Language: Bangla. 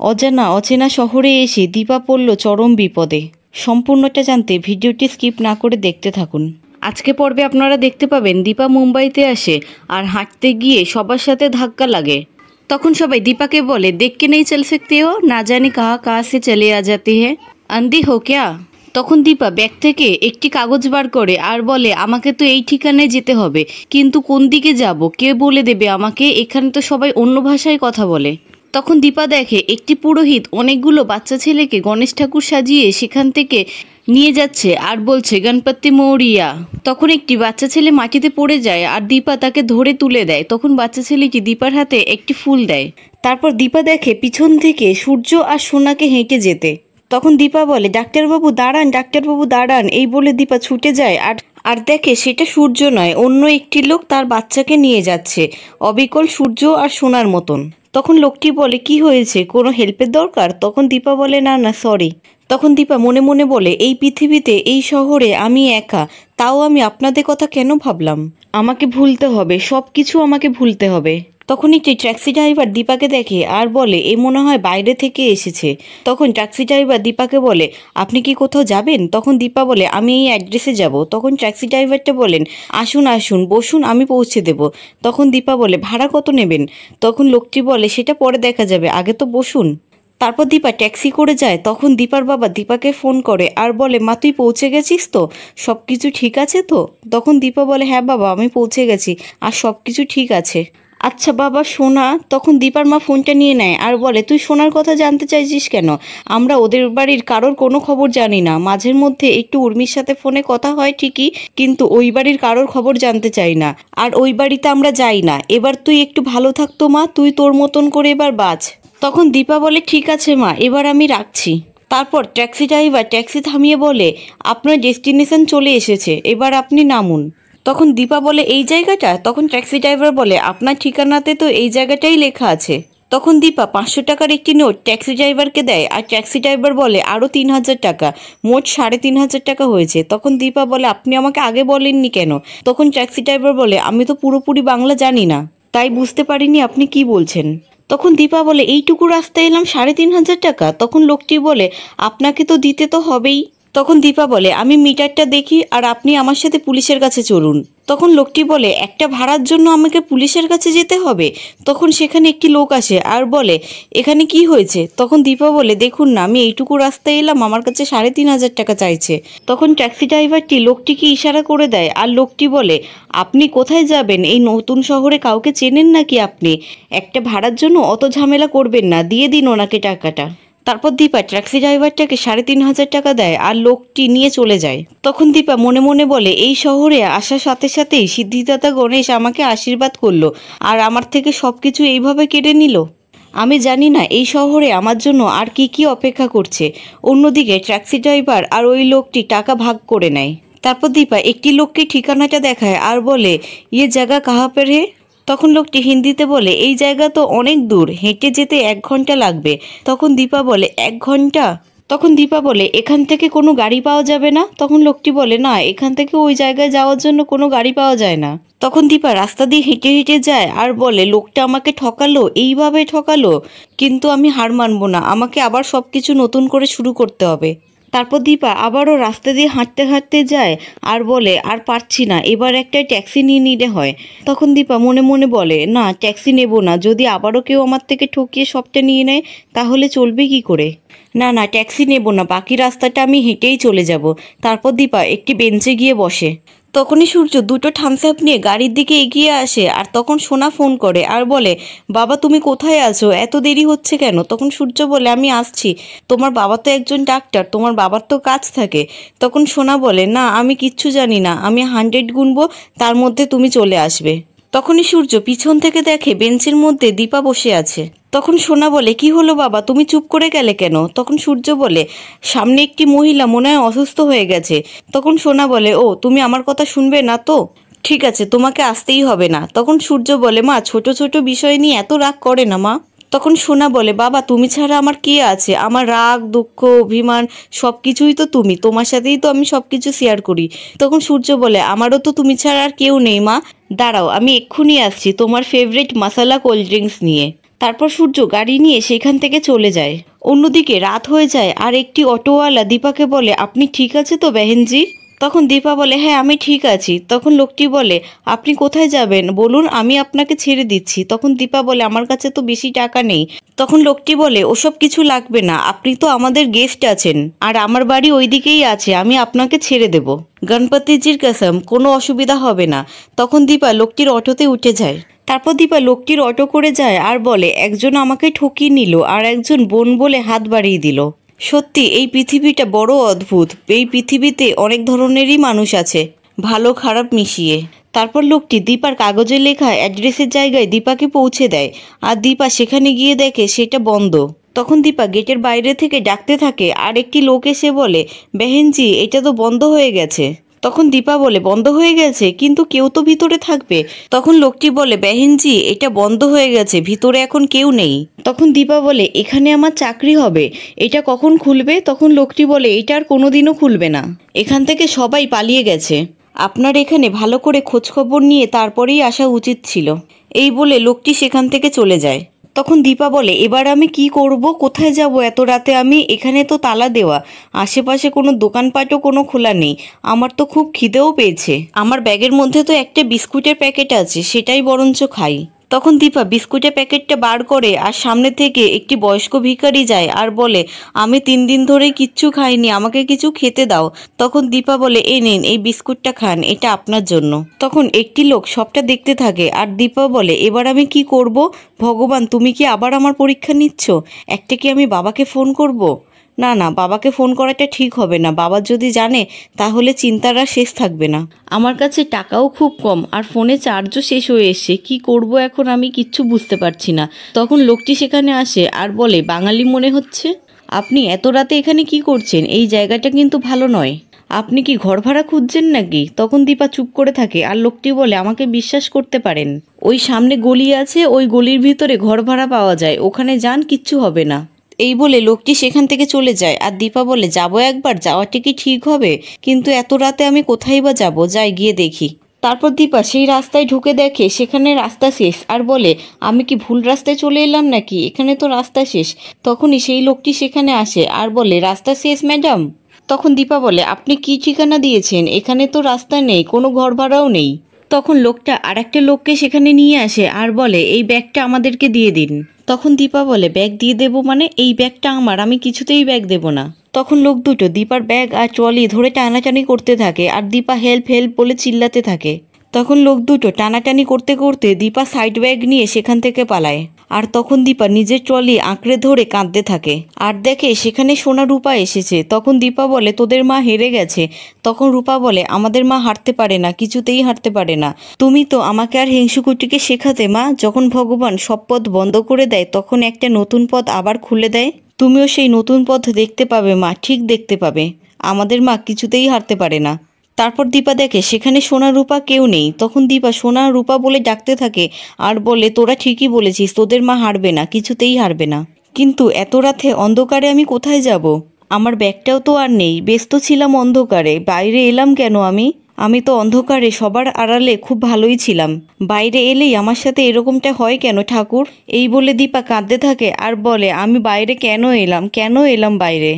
অজানা অচেনা শহরে এসে দীপা পড়ল চরম বিপদে। সম্পূর্ণটা জানতে ভিডিওটি স্কিপ না করে দেখতে থাকুন। আজকে পর্বে আপনারা দেখতে পাবেন দীপা মুম্বাইতে আসে আর হাঁটতে গিয়ে সবার সাথে ধাক্কা লাগে। তখন সবাই দীপাকে বলে, দেখ কে নেই চল সকতে হো, না জানি কাহা কাহা সে চলে আ জাতি হে, আন্ধি হো ক্যা। তখন দীপা ব্যাগ থেকে একটি কাগজ বার করে আর বলে, আমাকে তো এই ঠিকানায় যেতে হবে, কিন্তু কোন দিকে যাব, কে বলে দেবে আমাকে? এখানে তো সবাই অন্য ভাষায় কথা বলে। তখন দীপা দেখে একটি পুরোহিত অনেকগুলো বাচ্চা ছেলেকে গণেশ ঠাকুর সাজিয়ে সেখান থেকে নিয়ে যাচ্ছে আর বলছে, গণপতি মৌরিয়া। তখন একটি বাচ্চা ছেলে মাটিতে পড়ে যায় আর দীপা তাকে ধরে তুলে দেয়। তখন বাচ্চা ছেলেটি দীপার হাতে একটি ফুল দেয়। তারপর দীপা দেখে পিছন থেকে সূর্য আর সোনাকে হেঁটে যেতে। তখন দীপা বলে, ডাক্তারবাবু দাঁড়ান, ডাক্তারবাবু দাঁড়ান। এই বলে দীপা ছুটে যায় আর দেখে সেটা সূর্য নয়, অন্য একটি লোক তার বাচ্চাকে নিয়ে যাচ্ছে, অবিকল সূর্য আর সোনার মতন। তখন লোকটি বলে, কি হয়েছে, কোনো হেল্পের দরকার? তখন দীপা বলে, না না সরি। তখন দীপা মনে মনে বলে, এই পৃথিবীতে এই শহরে আমি একা, তাও আমি আপনাদের কথা কেন ভাবলাম? আমাকে ভুলতে হবে, সব কিছু আমাকে ভুলতে হবে। তখন একটি ট্যাক্সি ড্রাইভার দীপাকে দেখে আর বলে, এ মনে হয় বাইরে থেকে এসেছে। তখন ট্যাক্সি ড্রাইভার দীপাকে বলে, আপনি কি কোথাও যাবেন? তখন দীপা বলে, আমি এই অ্যাড্রেসে যাব। তখন ট্যাক্সি ড্রাইভারটা বলেন, আসুন আসুন, বসুন, আমি পৌঁছে দেব। তখন দীপা বলে, ভাড়া কত নেবেন? তখন লোকটি বলে, সেটা পরে দেখা যাবে, আগে তো বসুন। তারপর দীপা ট্যাক্সি করে যায়। তখন দীপার বাবা দীপাকে ফোন করে আর বলে, মা তুই পৌঁছে গেছিস তো, সব কিছু ঠিক আছে তো? তখন দীপা বলে, হ্যাঁ বাবা, আমি পৌঁছে গেছি আর সব কিছু ঠিক আছে। আচ্ছা বাবা, সোনা। তখন দীপার মা ফোনটা নিয়ে নেয় আর বলে, তুই সোনার কথা জানতে চাইছিস কেন? আমরা ওদের বাড়ির কারোর কোনো খবর জানি না। মাঝের মধ্যে একটু উর্মির সাথে ফোনে কথা হয় ঠিকই, কিন্তু ওই বাড়ির কারোর খবর জানতে চাই না, আর ওই বাড়িতে আমরা যাই না। এবার তুই একটু ভালো থাকতো মা, তুই তোর মতন করে এবার বাঁচ। তখন দীপা বলে, ঠিক আছে মা, এবার আমি রাখছি। তারপর ট্যাক্সি ড্রাইভার ট্যাক্সি থামিয়ে বলে, আপনার ডেস্টিনেশন চলে এসেছে, এবার আপনি নামুন। তখন দীপা বলে, এই জায়গাটা? তখন ট্যাক্সি ড্রাইভার বলে, আপনার ঠিকানাতে তো এই জায়গাটাই লেখা আছে। তখন দীপা 500 টাকার একটি নোট ট্যাক্সি ড্রাইভারকে দেয় আর ট্যাক্সি ড্রাইভার বলে, আরও 3000 টাকা, মোট 3500 টাকা হয়েছে। তখন দীপা বলে, আপনি আমাকে আগে বলেননি কেন? তখন ট্যাক্সি ড্রাইভার বলে, আমি তো পুরোপুরি বাংলা জানি না, তাই বুঝতে পারিনি আপনি কি বলছেন। তখন দীপা বলে, এইটুকু রাস্তায় এলাম, 3500 টাকা? তখন লোকটি বলে, আপনাকে তো দিতে তো হবেই। তখন দীপা বলে, আমি মিটারটা দেখি আর আপনি আমার সাথে পুলিশের কাছে চলুন। তখন লোকটি বলে, একটা ভাড়ার জন্য আমাকে পুলিশের কাছে যেতে হবে? তখন সেখানে একটি লোক আসে আর বলে, এখানে কি হয়েছে? তখন দীপা বলে, দেখুন না, আমি এইটুকু রাস্তায় এলাম, আমার কাছে 3500 টাকা চাইছে। তখন ট্যাক্সি ড্রাইভারটি লোকটিকে ইশারা করে দেয় আর লোকটি বলে, আপনি কোথায় যাবেন? এই নতুন শহরে কাউকে চেনেন নাকি আপনি? একটা ভাড়ার জন্য অত ঝামেলা করবেন না, দিয়ে দিন ওনাকে টাকাটা। তারপর দীপা ট্যাক্সি ড্রাইভারটাকে 3500 টাকা দেয় আর লোকটি নিয়ে চলে যায়। তখন দীপা মনে মনে বলে, এই শহরে আসার সাথে সাথেই সিদ্ধিদাতা গণেশ আমাকে আশীর্বাদ করলো আর আমার থেকে সব কিছু এইভাবে কেড়ে নিল। আমি জানি না এই শহরে আমার জন্য আর কি কি অপেক্ষা করছে। অন্যদিকে ট্যাক্সি ড্রাইভার আর ওই লোকটি টাকা ভাগ করে নেয়। তারপর দীপা একটি লোককে ঠিকানাটা দেখায় আর বলে, ইয়ে জায়গা কাহা পর হে? তখন লোকটি হিন্দিতে বলে, এই জায়গা তো অনেক দূর, হেঁটে যেতে 1 ঘন্টা লাগবে। তখন দীপা বলে, 1 ঘন্টা? তখন দীপা বলে, এখান থেকে কোনো গাড়ি পাওয়া যাবে না? তখন লোকটি বলে, না, এখান থেকে ওই জায়গায় যাওয়ার জন্য কোনো গাড়ি পাওয়া যায় না। তখন দীপা রাস্তা দিয়ে হেঁটে হেঁটে যায় আর বলে, লোকটা আমাকে ঠকালো, এইভাবে ঠকালো, কিন্তু আমি হার মানবো না, আমাকে আবার সব কিছু নতুন করে শুরু করতে হবে। তারপর দীপা আবারও রাস্তা দিয়ে হাঁটতে হাঁটতে যায় আর বলে, আর পারছি না, এবার একটা ট্যাক্সি নিয়ে নিলে হয়। তখন দীপা মনে মনে বলে, না, ট্যাক্সি নেব না, যদি আবারও কেউ আমার থেকে ঠকিয়ে সবটা নিয়ে নেয় তাহলে চলবে কি করে? না না, ট্যাক্সি নেব না, বাকি রাস্তাটা আমি হেঁটেই চলে যাব। তারপর দীপা একটি বেঞ্চে গিয়ে বসে। তখনই সূর্য 2টো থামস আপ নিয়ে গাড়ির দিকে এগিয়ে আসে আর তখন সোনা ফোন করে আর বলে, বাবা তুমি কোথায় আছো, এত দেরি হচ্ছে কেন? তখন সূর্য বলে, আমি আসছি, তোমার বাবা তো একজন ডাক্তার, তোমার বাবার তো কাজ থাকে। তখন সোনা বলে, না, আমি কিচ্ছু জানি না, আমি 100 গুনবো, তার মধ্যে তুমি চলে আসবে। তখনই সূর্য পিছন থেকে দেখে বেঞ্চের মধ্যে দীপা বসে আছে। তখন সোনা বলে, কি হলো বাবা, তুমি চুপ করে গেলে কেন? তখন সূর্য বলে, সামনে একটি মহিলা মনে হয় অসুস্থ হয়ে গেছে। তখন সোনা বলে, ও তুমি আমার কথা শুনবে না তো? ঠিক আছে, তোমাকে আসতেই হবে না। তখন সূর্য বলে, মা ছোট ছোট বিষয় নিয়ে এত রাগ করে না মা। তখন সোনা বলে, বাবা তুমি ছাড়া আমার কে আছে? আমার রাগ দুঃখ অভিমান সব কিছুই তো তুমি, তোমার সাথেই তো আমি সব কিছু শেয়ার করি। তখন সূর্য বলে, আমারও তো তুমি ছাড়া আর কেউ নেই মা, দাঁড়াও আমি এক্ষুনি আসছি তোমার ফেভারিট মশলা কোল্ড ড্রিঙ্কস নিয়ে। তারপর সূর্য গাড়ি নিয়ে সেখান থেকে চলে যায়। অন্যদিকে রাত হয়ে যায় আর একটি অটোওয়ালা দীপাকে বলে, আপনি ঠিক আছে তো বেহেনজি? তখন দীপা বলে, হ্যাঁ আমি ঠিক আছি। তখন লোকটি বলে, আপনি কোথায় যাবেন বলুন, আমি আপনাকে ছেড়ে দিচ্ছি। তখন দীপা বলে, আমার কাছে তো বেশি টাকা নেই। তখন লোকটি বলে, ওসব কিছু লাগবে না, আপনি তো আমাদের গেস্ট আছেন আর আমার বাড়ি ওইদিকেই আছে, আমি আপনাকে ছেড়ে দেব। গণপতিজির কসম, কোনো অসুবিধা হবে না। তখন দীপা লোকটির অটোতে উঠে যায়। তারপর দীপা লোকটির অটো করে যায় আর বলে, একজন আমাকে ঠকিয়ে নিল আর একজন বোন বলে হাত বাড়িয়ে দিল। সত্যি এই পৃথিবীটা বড় অদ্ভুত। এই পৃথিবীতে অনেক ধরনেরই মানুষ আছে, ভালো খারাপ মিশিয়ে। তারপর লোকটি দীপার কাগজে লেখা অ্যাড্রেসের জায়গায় দীপাকে পৌঁছে দেয় আর দীপা সেখানে গিয়ে দেখে সেটা বন্ধ। তখন দীপা গেটের বাইরে থেকে ডাকতে থাকে আর একটি লোক এসে বলে, বেহেনজি এটা তো বন্ধ হয়ে গেছে। তখন দীপা বলে, বন্ধ হয়ে গেছে, কিন্তু কেউ তো ভিতরে থাকবে। তখন লোকটি বলে, বেহেনজি এটা বন্ধ হয়ে গেছে, ভিতরে এখন কেউ নেই। তখন দীপা বলে, এখানে আমার চাকরি হবে, এটা কখন খুলবে? তখন লোকটি বলে, এটা আর কোনোদিনও খুলবে না, এখান থেকে সবাই পালিয়ে গেছে, আপনার এখানে ভালো করে খোঁজখবর নিয়ে তারপরেই আসা উচিত ছিল। এই বলে লোকটি সেখান থেকে চলে যায়। তখন দীপা বলে, এবার আমি কি করব, কোথায় যাব এত রাতে আমি? এখানে তো তালা দেওয়া, আশেপাশে কোনো দোকানপাটও কোনো খোলা নেই, আমার তো খুব খিদেও পেয়েছে, আমার ব্যাগের মধ্যে তো একটা বিস্কুটের প্যাকেট আছে, সেটাই বরঞ্চ খাই। তখন দীপা বিস্কুটের প্যাকেটটা বার করে আর সামনে থেকে একটি বয়স্ক ভিখারি যায় আর বলে, আমি 3 দিন ধরে কিচ্ছু খাইনি, আমাকে কিছু খেতে দাও। তখন দীপা বলে, এই নিন, এই বিস্কুটটা খান, এটা আপনার জন্য। তখন একটি লোক সবটা দেখতে থাকে আর দীপা বলে, এবার আমি কি করব? ভগবান, তুমি কি আবার আমার পরীক্ষা নিচ্ছ? একটা কি আমি বাবাকে ফোন করব? না না, বাবাকে ফোন করাটা ঠিক হবে না, বাবা যদি জানে তাহলে চিন্তার আর শেষ থাকবে না। আমার কাছে টাকাও খুব কম আর ফোনে চার্জও শেষ হয়ে এসছে, কি করব এখন আমি কিচ্ছু বুঝতে পারছি না। তখন লোকটি সেখানে আসে আর বলে, বাঙালি মনে হচ্ছে, আপনি এত রাতে এখানে কি করছেন? এই জায়গাটা কিন্তু ভালো নয়, আপনি কি ঘর ভাড়া খুঁজছেন নাকি? তখন দীপা চুপ করে থাকে আর লোকটি বলে, আমাকে বিশ্বাস করতে পারেন, ওই সামনে গলি আছে, ওই গলির ভিতরে ঘর ভাড়া পাওয়া যায়, ওখানে যান, কিচ্ছু হবে না। এই বলে লোকটি সেখান থেকে চলে যায় আর দীপা বলে, যাবো একবার, যাওয়াটা কি ঠিক হবে? কিন্তু এত রাতে আমি কোথায় বা যাব, যাই গিয়ে দেখি। তারপর দীপা সেই রাস্তায় ঢুকে দেখে সেখানে রাস্তা শেষ আর বলে, আমি কি ভুল রাস্তায় চলে এলাম নাকি? এখানে তো রাস্তা শেষ। তখনই সেই লোকটি সেখানে আসে আর বলে, রাস্তা শেষ ম্যাডাম? তখন দীপা বলে, আপনি কি ঠিকানা দিয়েছেন? এখানে তো রাস্তা নেই, কোনো ঘর ভাড়াও নেই। তখন লোকটা আরেকটা লোককে সেখানে নিয়ে আসে আর বলে, এই ব্যাগটা আমাদেরকে দিয়ে দিন। তখন দীপা বলে, ব্যাগ দিয়ে দেবো মানে? এই ব্যাগটা আমার, আমি কিছুতেই ব্যাগ দেবো না। তখন লোক দুটো দীপার ব্যাগ আর ট্রলি ধরে টানাটানি করতে থাকে আর দীপা হেল্প হেল্প বলে চিল্লাতে থাকে। তখন লোক দুটো টানাটানি করতে করতে দীপা সাইড ব্যাগ নিয়ে সেখান থেকে পালায় আর তখন দীপা নিজের ট্রলি আঁকড়ে ধরে কাঁদতে থাকে আর দেখে সেখানে সোনা রূপা এসেছে। তখন দীপা বলে, তোদের মা হেরে গেছে। তখন রূপা বলে, আমাদের মা হারতে পারে না, কিছুতেই হারতে পারে না, তুমি তো আমাকে আর হিংসুকুটিকে শেখাতে মা, যখন ভগবান সব পথ বন্ধ করে দেয় তখন একটা নতুন পথ আবার খুলে দেয়, তুমিও সেই নতুন পথ দেখতে পাবে মা, ঠিক দেখতে পাবে, আমাদের মা কিছুতেই হারতে পারে না। তারপর দীপা দেখে সেখানে সোনা রূপা কেউ নেই। তখন দীপা সোনা রূপা বলে ডাকতে থাকে আর বলে, তোরা ঠিকই বলেছিস, তোদের মা হারবে না, কিছুতেই হারবে না, কিন্তু এত রাতে অন্ধকারে আমি কোথায় যাব? আমার ব্যাগটাও তো আর নেই, ব্যস্ত ছিলাম অন্ধকারে, বাইরে এলাম কেন আমি তো অন্ধকারে সবার আড়ালে খুব ভালোই ছিলাম, বাইরে এলেই আমার সাথে এরকমটা হয় কেন ঠাকুর? এই বলে দীপা কাঁদতে থাকে আর বলে, আমি বাইরে কেন এলাম বাইরে?